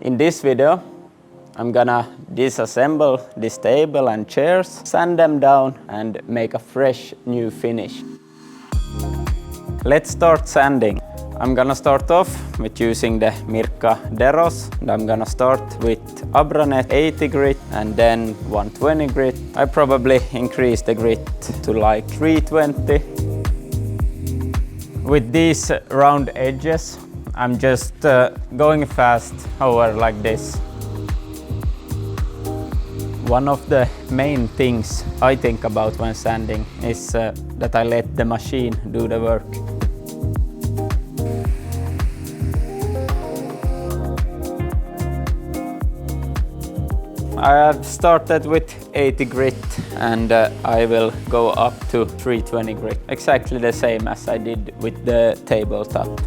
In this video, I'm gonna disassemble this table and chairs, sand them down and make a fresh new finish. Let's start sanding. I'm gonna start off with using the Mirka DEROS. And I'm gonna start with Abranet 80 grit and then 120 grit. I probably increase the grit to like 320. With these round edges, I'm just going fast over like this. One of the main things I think about when sanding is that I let the machine do the work. I have started with 80 grit and I will go up to 320 grit. Exactly the same as I did with the tabletop.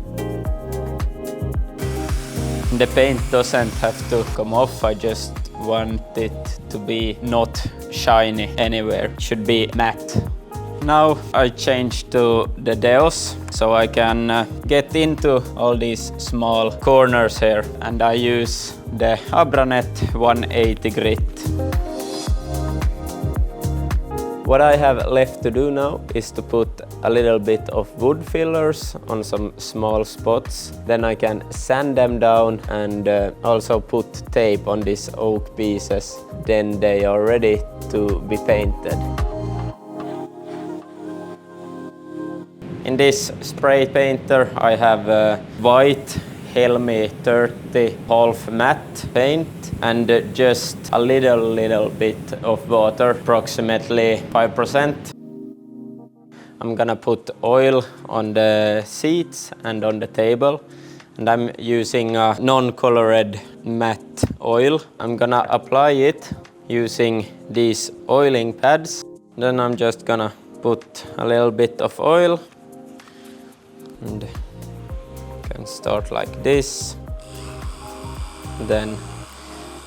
The paint doesn't have to come off, I just want it to be not shiny anywhere. It should be matte. Now I change to the DEOS so I can get into all these small corners here, and I use the Abranet 180 grit. What I have left to do now is to put a little bit of wood fillers on some small spots. Then I can sand them down and also put tape on these oak pieces. Then they are ready to be painted. In this spray painter I have white Helmi 30 half matte paint and just a little bit of water, approximately 5%. I'm gonna put oil on the seats and on the table, and I'm using a non-colored matte oil. I'm gonna apply it using these oiling pads. Then I'm just gonna put a little bit of oil and can start like this. Then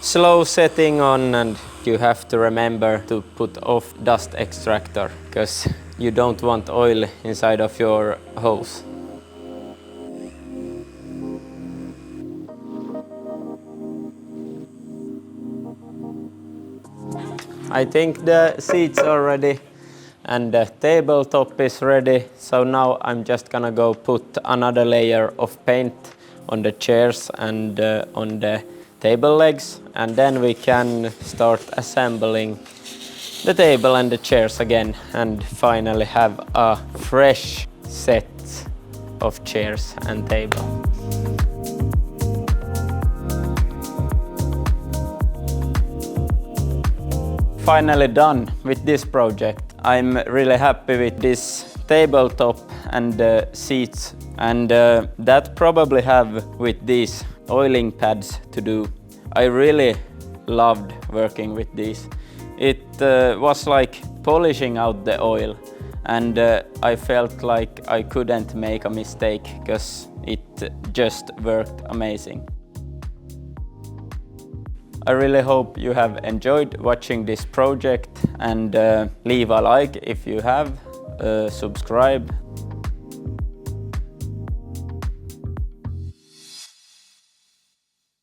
slow setting on, and you have to remember to put off dust extractor because you don't want oil inside of your hose. I think the seats are ready and the tabletop is ready, so now I'm just gonna go put another layer of paint on the chairs and on the table legs, and then we can start assembling the table and the chairs again and finally have a fresh set of chairs and table. Finally done with this project. I'm really happy with this tabletop and the seats, and that probably have with these oiling pads to do. I really loved working with these. It was like polishing out the oil, and I felt like I couldn't make a mistake because it just worked amazing. I really hope you have enjoyed watching this project, and leave a like if you have, subscribe.